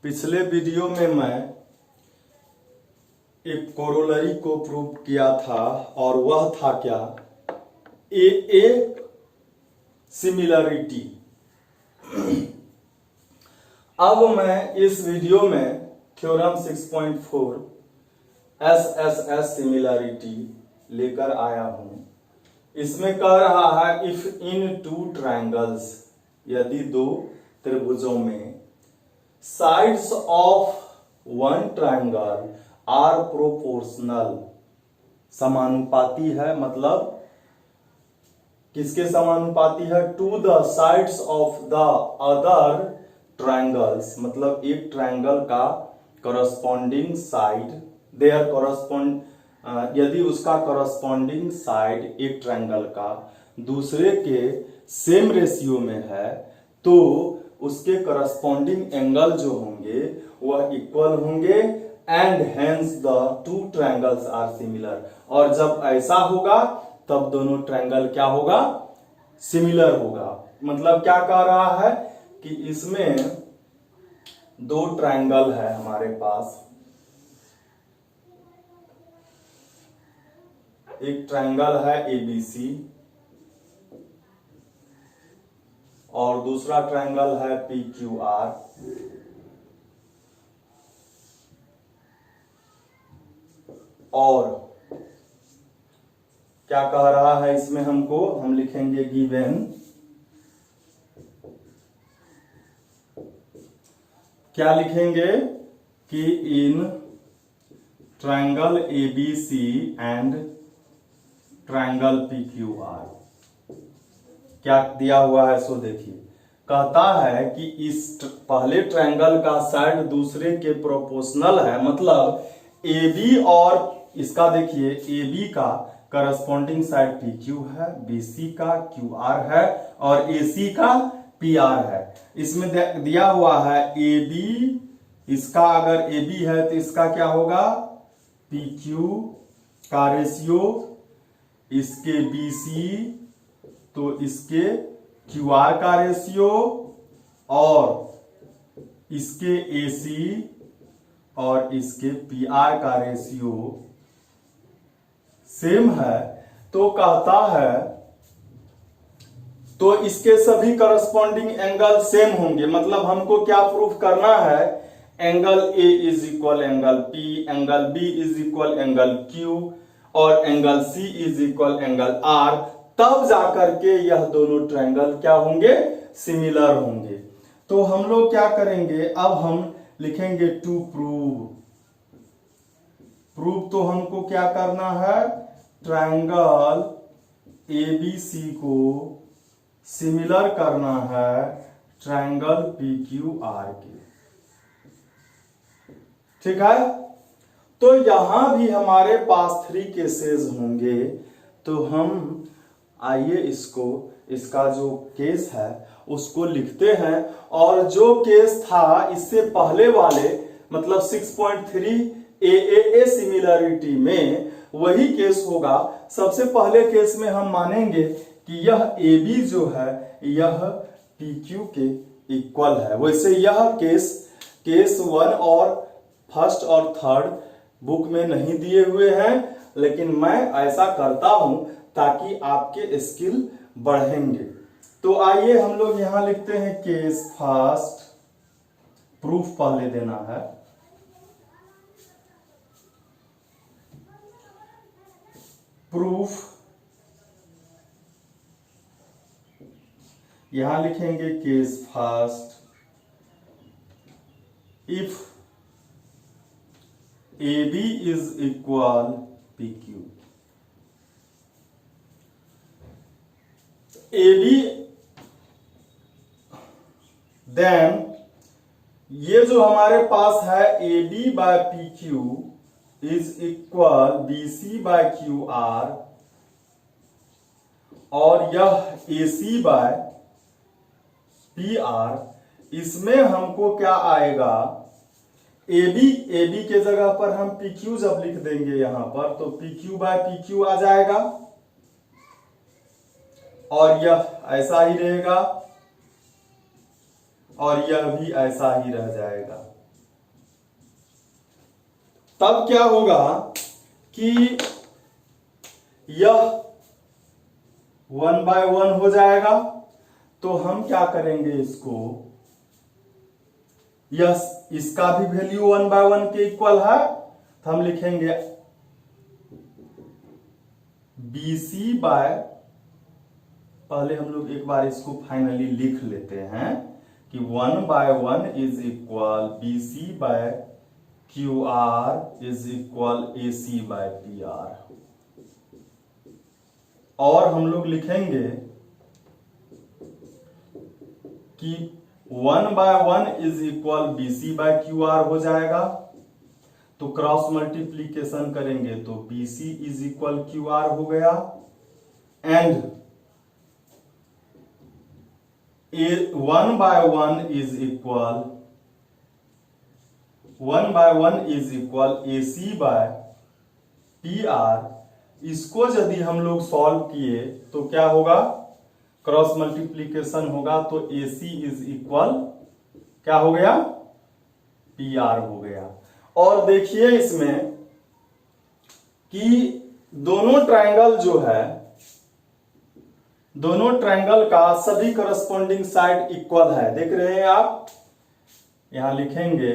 पिछले वीडियो में मैं एक कोरोलरी को प्रूव किया था और वह था क्या, ए सिमिलरिटी। अब मैं इस वीडियो में थ्योरम 6.4 एस सिमिलरिटी लेकर आया हूं। इसमें कह रहा है इफ इन टू ट्रायंगल्स, यदि दो त्रिभुजों में sides of one triangle are proportional, समानुपाती है, मतलब किसके समानुपाती है, to the sides of the other triangles, मतलब एक ट्रायंगल का करस्पॉन्डिंग साइड, देयर करस्पॉन्ड, यदि उसका करस्पॉन्डिंग साइड एक ट्रायंगल का दूसरे के सेम रेशियो में है तो उसके करस्पॉन्डिंग एंगल जो होंगे वह इक्वल होंगे and hence the two triangles are similar. और जब ऐसा होगा तब दोनों ट्रायंगल क्या होगा, सिमिलर होगा। मतलब क्या कह रहा है कि इसमें दो ट्रायंगल है हमारे पास, एक ट्रायंगल है एबीसी और दूसरा ट्रायंगल है पीक्यूआर। और क्या कह रहा है इसमें हमको, हम लिखेंगे गिवन, क्या लिखेंगे कि in triangle ABC and triangle PQR क्या दिया हुआ है, सो देखिए। कहता है कि इस पहले ट्रायंगल का साइड दूसरे के प्रोपोर्शनल है, मतलब AB और इसका देखिए AB का करस्पॉन्डिंग साइड PQ है, BC का QR है और AC का PR है। इसमें दिया हुआ है AB, इसका अगर AB है तो इसका क्या होगा, PQ का रेशियो, इसके BC तो इसके QR का रेशियो और इसके AC और इसके PR का रेशियो सेम है। तो कहता है तो इसके सभी करस्पॉन्डिंग एंगल सेम होंगे। मतलब हमको क्या प्रूफ करना है, angle A is equal angle P, angle B is equal angle Q और angle C is equal angle R, तब जाकर के यह दोनों ट्रायंगल क्या होंगे, सिमिलर होंगे। तो हम लोग क्या करेंगे, अब हम लिखेंगे टू प्रूव। प्रूव तो हमको क्या करना है, ट्रायंगल ABC को सिमिलर करना है ट्रायंगल PQR के, ठीक है। तो यहां भी हमारे पास 3 केसेस होंगे। तो हम आइए इसको, इसका जो केस है उसको लिखते हैं। और जो केस था इससे पहले वाले, मतलब 6.3 ए सिमिलरिटी में, वही केस होगा। सबसे पहले केस में हम मानेंगे कि यह AB जो है यह PQ के इक्वल है। वैसे यह केस 1 और फर्स्ट और थर्ड बुक में नहीं दिए हुए हैं, लेकिन मैं ऐसा करता हूं ताकि आपके स्किल बढ़ेंगे। तो आइए हम लोग यहां लिखते हैं केस फर्स्ट, प्रूफ पहले देना है। प्रूफ यहां लिखेंगे case first, if AB is equal PQ। AB then ये जो हमारे पास है AB by PQ is equal BC by QR और यह AC बाय PR, इसमें हमको क्या आएगा, AB के जगह पर हम PQ जब लिख देंगे यहां पर तो PQ बाय PQ आ जाएगा और यह ऐसा ही रहेगा और यह भी ऐसा ही रह जाएगा। तब क्या होगा कि यह 1/1 हो जाएगा। तो हम क्या करेंगे, इसको, यह इसका भी वैल्यू 1/1 के इक्वल है, तो हम लिखेंगे BC बाय, पहले हम लोग एक बार इसको फाइनली लिख लेते हैं कि 1/1 is equal BC by QR is equal AC by PR। और हम लोग लिखेंगे कि 1/1 is equal BC by QR हो जाएगा। तो क्रॉस मल्टीप्लीकेशन करेंगे तो BC इज इक्वल QR हो गया, and 1/1 is equal AC by PR। इसको यदि हम लोग सॉल्व किए तो क्या होगा, क्रॉस मल्टीप्लीकेशन होगा तो AC इज इक्वल क्या हो गया, PR हो गया। और देखिए इसमें कि दोनों ट्रायंगल जो है, दोनों ट्रायंगल का सभी करस्पॉन्डिंग साइड इक्वल है। देख रहे हैं आप, यहां लिखेंगे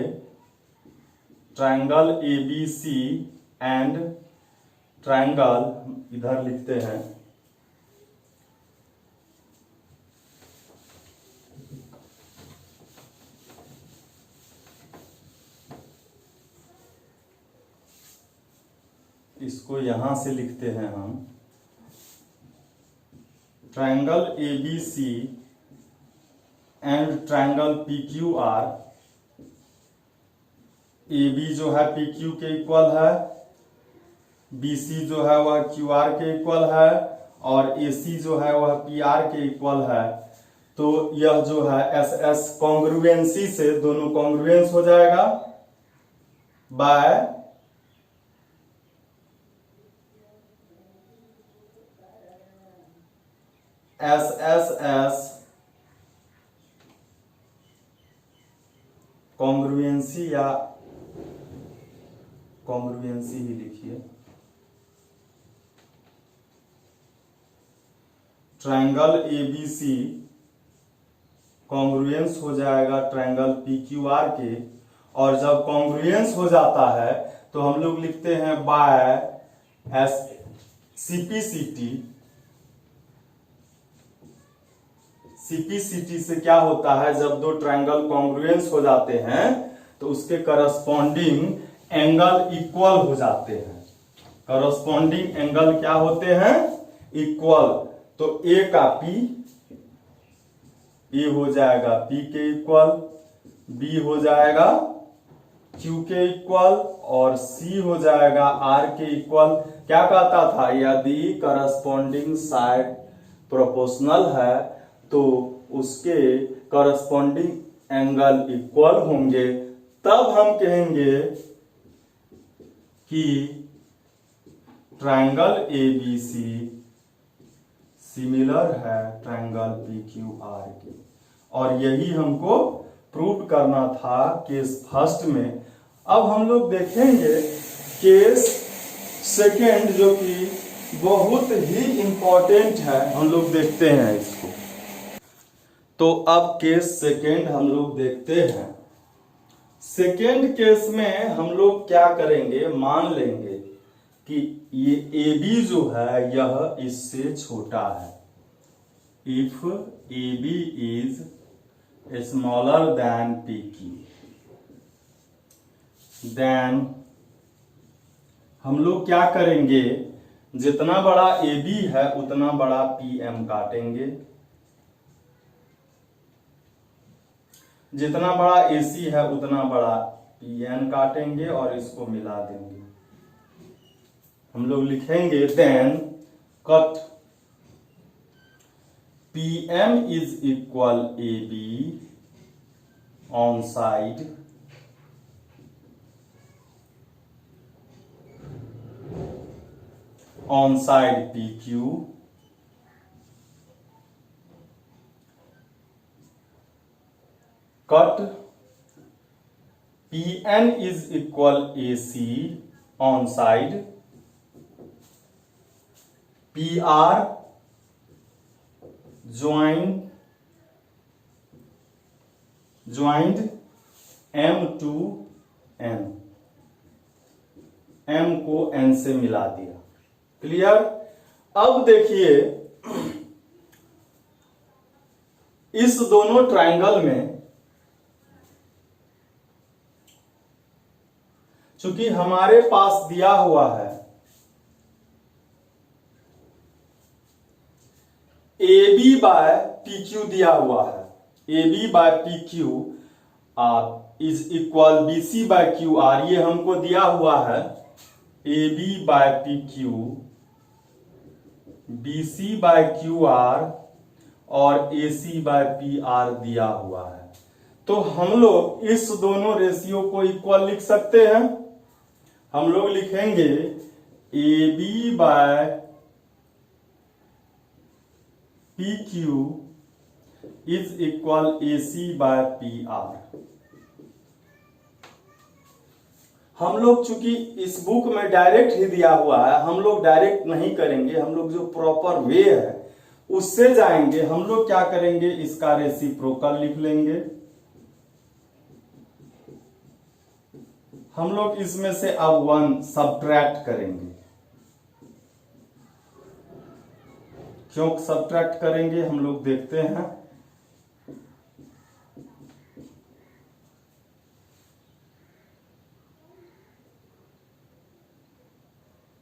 ट्रायंगल ABC एंड ट्रायंगल, इधर लिखते हैं इसको, यहां से लिखते हैं हम triangle ABC and triangle PQR। AB जो है PQ के इक्वल है, BC जो है वह QR के इक्वल है, और AC जो है वह PR के इक्वल है। तो यह जो है SS कॉन्ग्रुएंसी से दोनों कॉन्ग्रुएंस हो जाएगा बाय SSS कॉन्ग्रुएंसी, या कॉन्ग्रुएंसी ही लिखिए, ट्रायंगल ABC कॉन्ग्रुएंस हो जाएगा ट्रायंगल PQR के। और जब कॉन्ग्रुएंस हो जाता है तो हम लोग लिखते हैं बाय CPCT। CPCT से क्या होता है, जब दो ट्रायंगल कॉन्ग्रुएंस हो जाते हैं तो उसके करस्पॉन्डिंग एंगल इक्वल हो जाते हैं। करस्पॉन्डिंग एंगल क्या होते हैं, इक्वल। तो A का P, A हो जाएगा P के इक्वल, B हो जाएगा Q के इक्वल, और C हो जाएगा R के इक्वल। क्या कहता था, यदि करस्पॉन्डिंग साइड प्रोपोर्शनल है तो उसके करस्पॉन्डिंग एंगल इक्वल होंगे, तब हम कहेंगे कि ट्रायंगल ABC सिमिलर है ट्रायंगल PQR के। और यही हमको प्रूव करना था केस फर्स्ट में। अब हम लोग देखेंगे केस सेकेंड, जो कि बहुत ही इंपॉर्टेंट है। हम लोग देखते हैं इसको। तो अब केस सेकेंड हम लोग देखते हैं। सेकेंड केस में हम लोग क्या करेंगे, मान लेंगे कि ये AB जो है यह इससे छोटा है। If AB is smaller than PQ, then हम लोग क्या करेंगे, जितना बड़ा AB है उतना बड़ा PM काटेंगे, जितना बड़ा AC है उतना बड़ा PN काटेंगे और इसको मिला देंगे। हम लोग लिखेंगे then cut PM is equal AB on side PQ cut PN is equal AC on side, PR joined M to N, M को N से मिला दिया। क्लियर। अब देखिए इस दोनों ट्रायंगल में चूंकि हमारे पास दिया हुआ है AB बाय PQ दिया हुआ है, AB by PQ is equal BC by QR, ये हमको दिया हुआ है AB by PQ, BC by QR और AC बाय PR दिया हुआ है। तो हम लोग इस दोनों रेशियो को इक्वल लिख सकते हैं। हम लोग लिखेंगे AB by PQ is equal AC by PR। हम लोग चूंकि इस बुक में डायरेक्ट ही दिया हुआ है, हम लोग डायरेक्ट नहीं करेंगे, हम लोग जो प्रॉपर वे है उससे जाएंगे। हम लोग क्या करेंगे, इसका रेसिप्रोकल लिख लेंगे। हम लोग इसमें से अब 1 सब्ट्रैक्ट करेंगे। क्यों सब्ट्रैक्ट करेंगे हम लोग देखते हैं।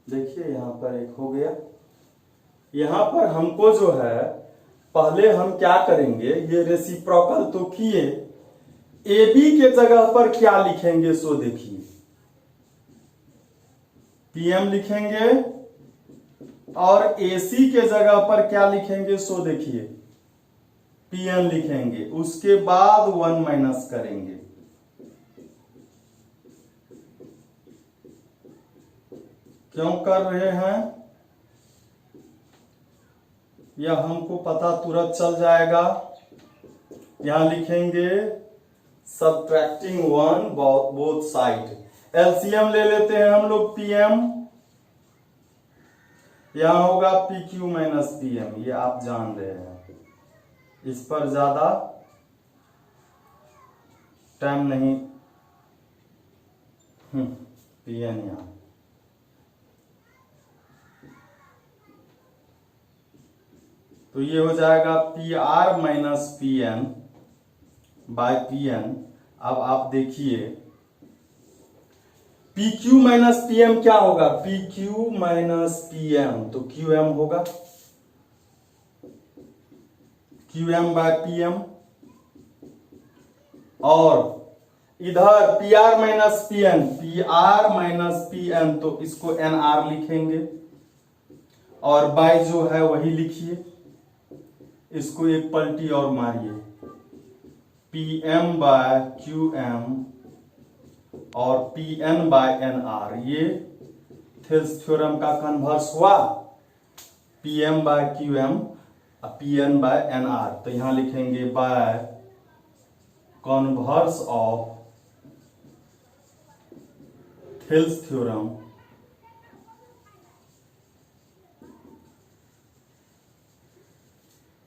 देखिए यहां पर एक हो गया। यहां पर हमको जो है पहले हम क्या करेंगे, ये रेसिप्रोकल तो किए, AB के जगह पर क्या लिखेंगे सो देखिए, PM लिखेंगे और AC के जगह पर क्या लिखेंगे सो देखिए, PN लिखेंगे। उसके बाद 1 माइनस करेंगे। क्यों कर रहे हैं, यह हमको पता तुरंत चल जाएगा। यहां लिखेंगे सब्ट्रैक्टिंग 1 बोथ साइड। एलसीएम ले लेते हैं हम लोग PM, यहां होगा PQ माइनस PM, ये आप जान रहे हैं, इस पर ज्यादा टाइम नहीं। PN यहां, तो ये हो जाएगा PR minus PN by PN। अब आप देखिए PQ माइनस PM क्या होगा, PQ माइनस PM, तो QM होगा, QM बाय PM। और इधर PR minus PN, PR minus PN, तो इसको NR लिखेंगे और बाय जो है वही लिखिए, इसको एक पलटी और मारिए, PM बाय QM और PN बाय NR। ये थेल्स थ्योरम का कन्वर्स हुआ, PM by QM PN by NR। तो यहां लिखेंगे by converse of Thales theorem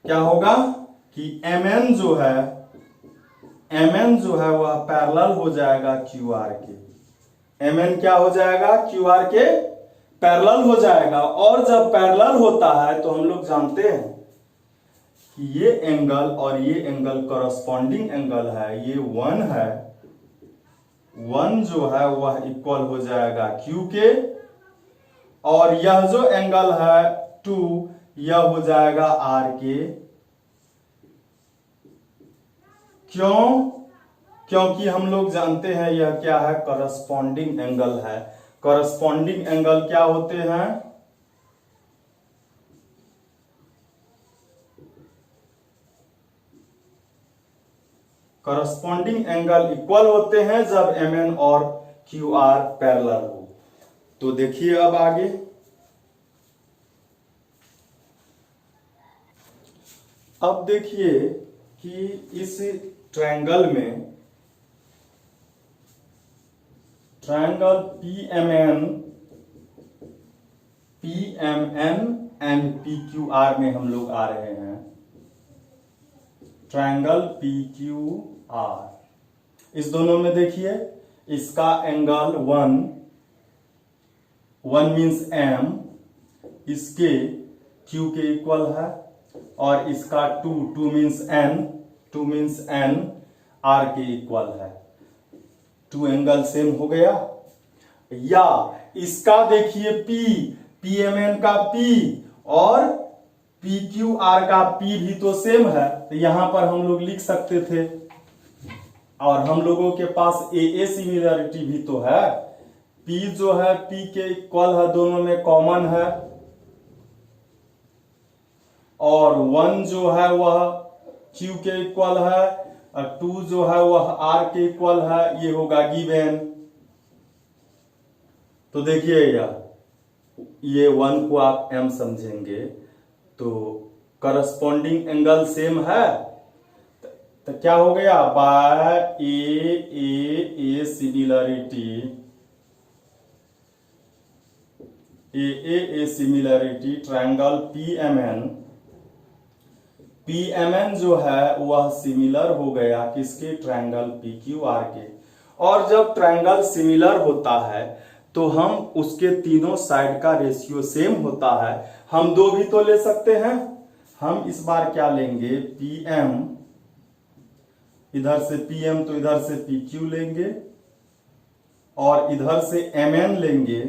क्या होगा कि MN जो है वह पैरेलल हो जाएगा QR के। MN क्या हो जाएगा, QR के पैरेलल हो जाएगा। और जब पैरेलल होता है तो हम लोग जानते हैं कि ये एंगल और ये एंगल कॉरस्पॉन्डिंग एंगल है, ये 1 है, 1 जो है वह इक्वल हो जाएगा Q के, और यह जो एंगल है 2, यह हो जाएगा R के। क्यों, क्योंकि हम लोग जानते हैं यह क्या है, कॉरस्पॉन्डिंग एंगल है। कॉरस्पॉन्डिंग एंगल क्या होते हैं, कॉरस्पॉन्डिंग एंगल इक्वल होते हैं जब MN और QR पैरेलल हो। तो देखिए अब आगे, अब देखिए कि इस ट्रायंगल में ट्रायंगल PMN एंड PQR में हम लोग आ रहे हैं। ट्रायंगल PQR, इस दोनों में देखिए, इसका एंगल 1 मीन्स M, इसके Q के इक्वल है, और इसका 2 मीन्स N R के इक्वल है। 2 एंगल सेम हो गया। या इसका देखिए PMN का P और PQR का P भी तो सेम है, तो यहां पर हम लोग लिख सकते थे। और हम लोगों के पास AA सिमिलरिटी भी तो है। P जो है P के इक्वल है, दोनों में कॉमन है, और 1 जो है वह Q के इक्वल है, और 2 जो है वह R के इक्वल है। ये होगा गिवन। तो देखिएगा, ये 1 को आप M समझेंगे तो करस्पॉन्डिंग एंगल सेम है, तो क्या हो गया, by a similarity triangle PMN जो है वह सिमिलर हो गया किसके, ट्रायंगल PQR के। और जब ट्रायंगल सिमिलर होता है तो हम उसके तीनों साइड का रेशियो सेम होता है। हम 2 भी तो ले सकते हैं। हम इस बार क्या लेंगे, PM, इधर से PM तो इधर से PQ लेंगे, और इधर से MN लेंगे,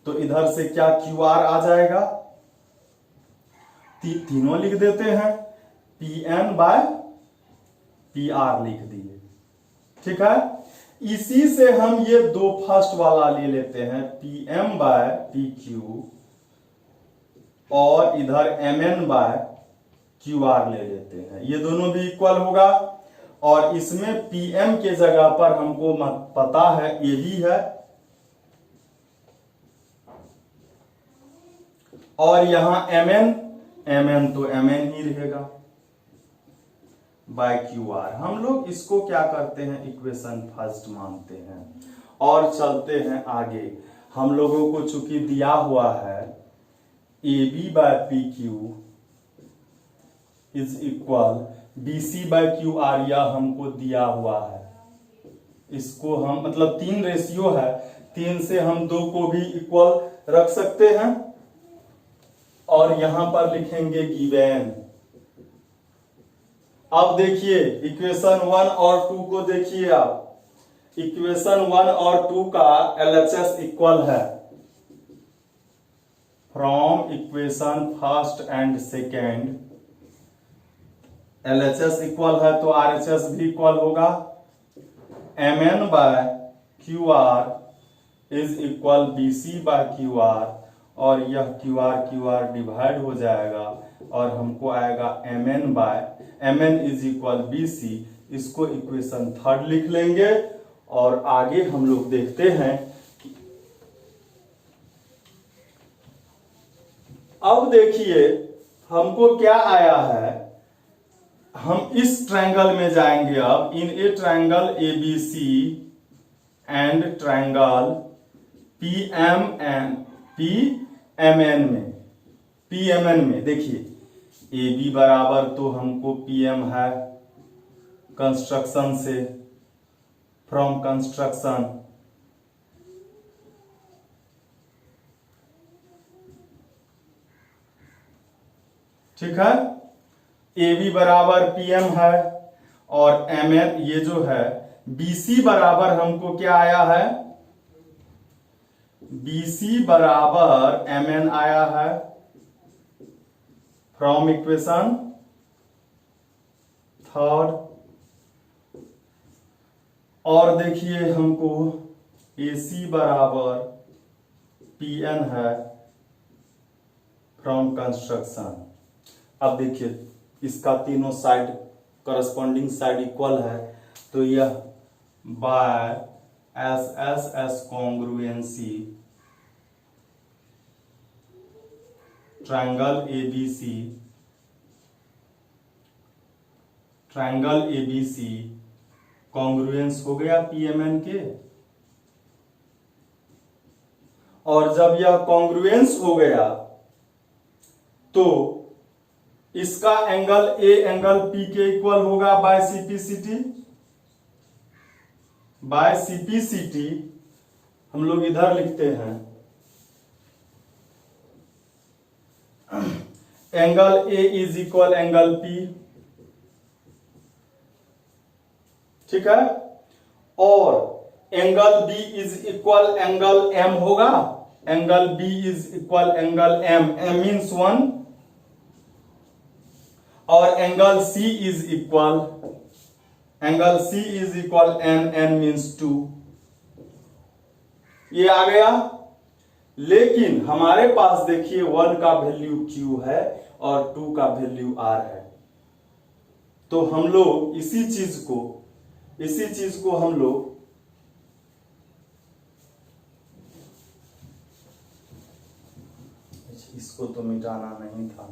तो इधर से क्या QR आ जाएगा। तीनों लिख देते हैं, PN बाय PR लिख दिए, ठीक है। इसी से हम ये 2 फर्स्ट वाला ले लेते हैं, PM बाय PQ, और इधर MN बाय QR ले लेते हैं। ये दोनों भी इक्वल होगा, और इसमें PM के जगह पर हमको पता है AB है, और यहां MN तो MN ही रहेगा बाय QR। हम लोग इसको क्या करते हैं, इक्वेशन फर्स्ट मानते हैं और चलते हैं आगे। हम लोगों को चूंकि दिया हुआ है AB by PQ is equal BC by QR, यह हमको दिया हुआ है। इसको हम मतलब 3 रेशियो है, 3 से हम 2 को भी इक्वल रख सकते हैं, और यहां पर लिखेंगे गिवन। अब देखिए इक्वेशन 1 और 2 को देखिए आप। इक्वेशन 1 और 2 का LHS इक्वल है। From equation first and second LHS equal है, तो RHS भी इक्वल होगा। MN by QR is equal BC by QR, और यह QR डिवाइड हो जाएगा, और हमको आएगा MN इज इक्वल BC। इसको इक्वेशन 3 लिख लेंगे, और आगे हम लोग देखते हैं। अब देखिए हमको क्या आया है, हम इस ट्रायंगल में जाएंगे। अब in a triangle ABC and triangle PMN में देखिए AB बराबर तो हमको PM है कंस्ट्रक्शन से, फ्रॉम कंस्ट्रक्शन, ठीक है। AB बराबर PM है, और MN ये जो है BC बराबर हमको क्या आया है, BC बराबर MN आया है फ्रॉम इक्वेशन 3। और देखिए हमको AC बराबर PN है फ्रॉम कंस्ट्रक्शन। अब देखिए इसका तीनों साइड करस्पॉन्डिंग साइड इक्वल है, तो यह by SSS congruency triangle ABC congruence हो गया PMN के। और जब यह कॉन्ग्रुएंस हो गया तो इसका एंगल A एंगल P के इक्वल होगा बाय CPCT। बाय CPCT हम लोग इधर लिखते हैं angle A is equal angle P, ठीक है। और angle B is equal angle M होगा। Angle B is equal angle M, M means 1। और angle C is equal N, N means 2। ये आ गया। लेकिन हमारे पास देखिए 1 का वैल्यू Q है और 2 का वैल्यू R है। तो हम लोग इसी चीज को हम लोग इसको तो मिटाना नहीं था।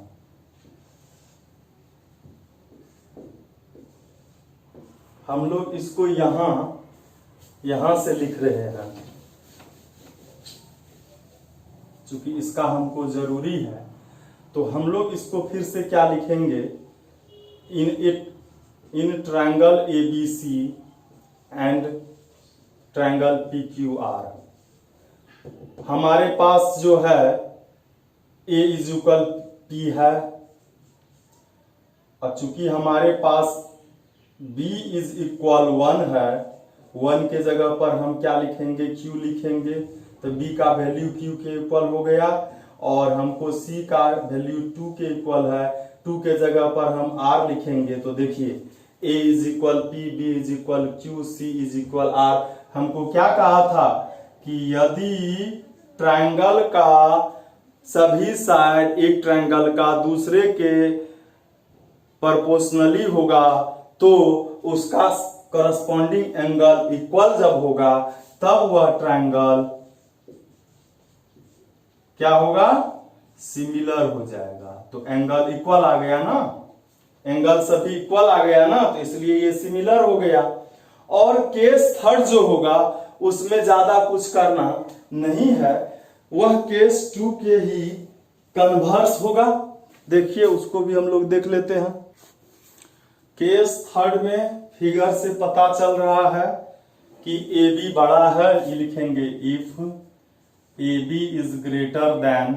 हम लोग इसको यहां से लिख रहे हैं क्योंकि इसका हमको जरूरी है। तो हम लोग इसको फिर से क्या लिखेंगे, in triangle ABC and triangle PQR हमारे पास जो है A इज इक्वल P है, और चूंकि हमारे पास B इज इक्वल 1 है, 1 के जगह पर हम क्या लिखेंगे, Q लिखेंगे। तो B का वैल्यू Q के इक्वल हो गया। और हमको C का वैल्यू 2 के इक्वल है, 2 के जगह पर हम R लिखेंगे। तो देखिए A is equal P, B is equal Q, C is equal R। हमको क्या कहा था कि यदि ट्रायंगल का सभी साइड एक ट्रायंगल का दूसरे के प्रोपोर्शनली होगा तो उसका करस्पॉन्डिंग एंगल इक्वल जब होगा तब वह ट्रायंगल क्या होगा, सिमिलर हो जाएगा। तो एंगल इक्वल आ गया ना, एंगल सभी इक्वल आ गया ना, तो इसलिए ये सिमिलर हो गया। और केस थर्ड जो होगा उसमें ज्यादा कुछ करना नहीं है, वह केस 2 के ही कन्वर्स होगा। देखिए उसको भी हम लोग देख लेते हैं। केस थर्ड में फिगर से पता चल रहा है कि AB बड़ा है, ये लिखेंगे if AB is greater than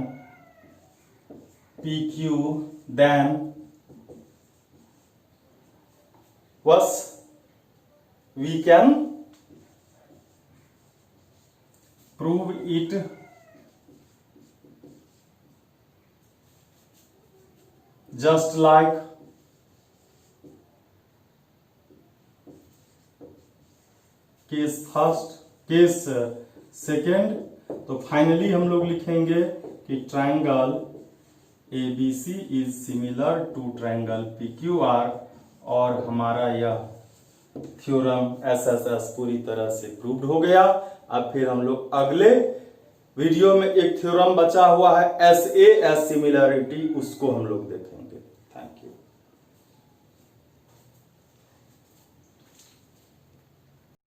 PQ then we can prove it just like case first, case second. तो फाइनली हम लोग लिखेंगे कि triangle ABC is similar to triangle PQR, और हमारा यह थ्योरम SSS पूरी तरह से प्रूव्ड हो गया। अब फिर हम लोग अगले वीडियो में एक थ्योरम बचा हुआ है SAS सिमिलरिटी, उसको हम लोग देखेंगे।